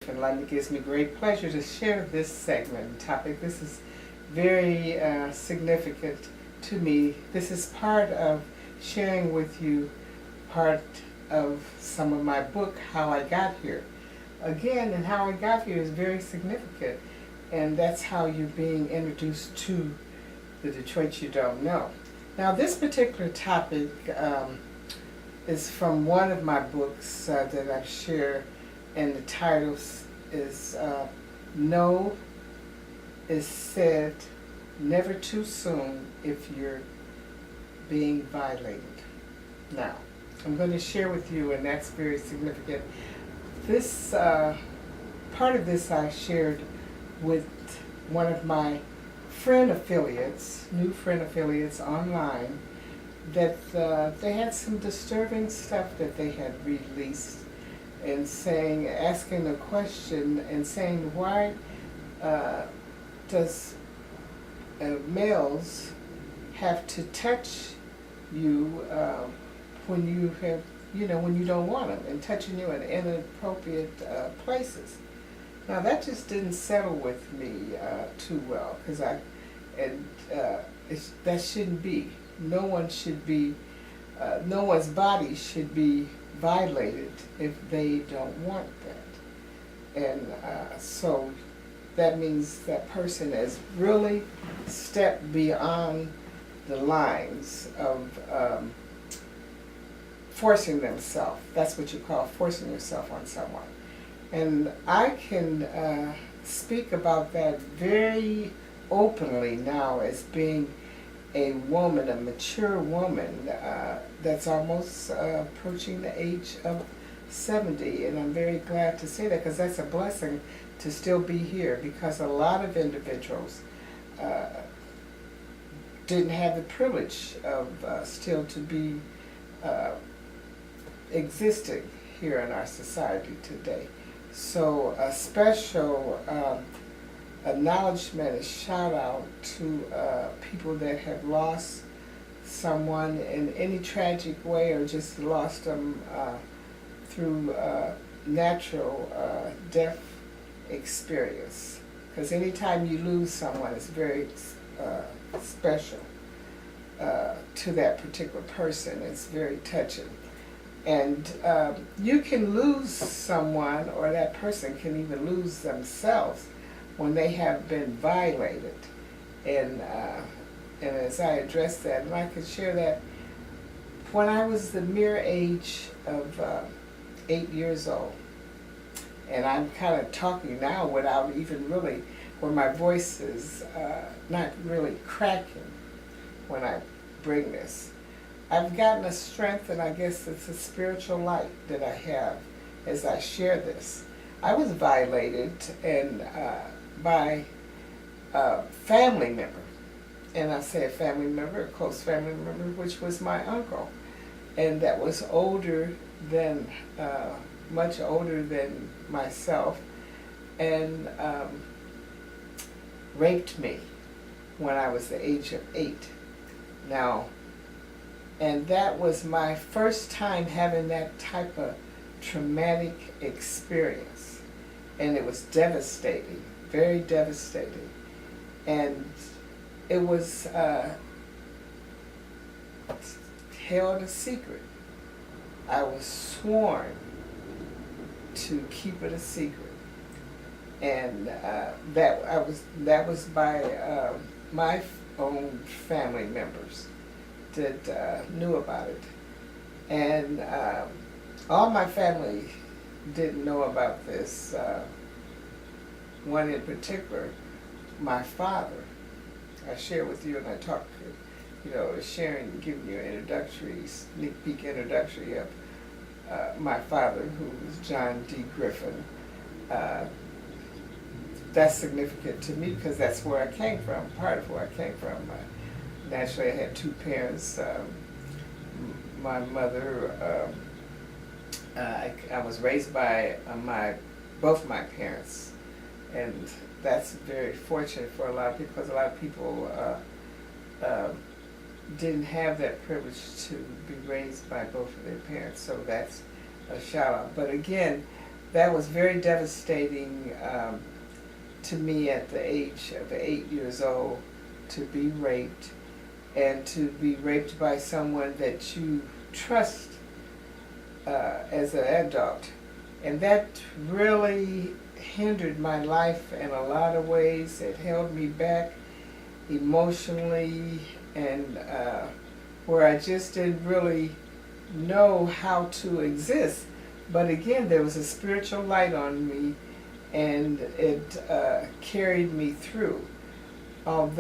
in London. It gives me great pleasure to share this segment topic. This is very significant to me. This is part of sharing with you part of some of my book, How I Got Here. Again, and How I Got Here is very significant, and that's how you're being introduced to the Detroit you don't know. Now, this particular topic is from one of my books that I've shared, and the title is No is Said Never Too Soon If You're Being Violated. Now, I'm going to share with you, and that's very significant. This part of this I shared with one of my new friend affiliates online, that they had some disturbing stuff that they had released, and asking a question and saying, why does males have to touch you when you don't want them, and touching you in inappropriate places? Now, that just didn't settle with me too well, because that shouldn't be. No one's body should be violated if they don't want that. And so that means that person has really stepped beyond the lines of forcing themselves. That's what you call forcing yourself on someone. And I can speak about that very openly now as being a woman, a mature woman that's almost approaching the age of 70. And I'm very glad to say that, because that's a blessing to still be here, because a lot of individuals didn't have the privilege of still to be existing here in our society today. So a special acknowledgement, a shout out to people that have lost someone in any tragic way, or just lost them through natural death experience. Because anytime you lose someone, it's very special to that particular person. It's very touching. And you can lose someone, or that person can even lose themselves when they have been violated. And as I address that, and I could share that, when I was the mere age of 8 years old, and I'm kind of talking now without even really, where my voice is not really cracking when I bring this. I've gotten a strength, and I guess it's a spiritual light that I have as I share this. I was violated and by a family member, and I say a family member, a close family member, which was my uncle, and that was older than, much older than myself, and raped me when I was the age of 8. Now, and that was my first time having that type of traumatic experience. And it was devastating, very devastating. And it was held a secret. I was sworn to keep it a secret. And that was by my own family members that knew about it. And all my family didn't know about this. One in particular, my father, I share with you, and I talk, sharing, giving you an introductory, sneak peek introductory of my father, who was John D. Griffin. That's significant to me because that's where I came from, part of where I came from. Naturally, I had two parents. My mother, I was raised by both my parents, and that's very fortunate for a lot of people, because a lot of people didn't have that privilege to be raised by both of their parents. So that's a shout out. But again, that was very devastating to me at the age of 8 years old, to be raped, and to be raped by someone that you trust as an adult. And that really hindered my life in a lot of ways. It held me back emotionally, and where I just didn't really know how to exist. But again, there was a spiritual light on me, and it carried me through. Although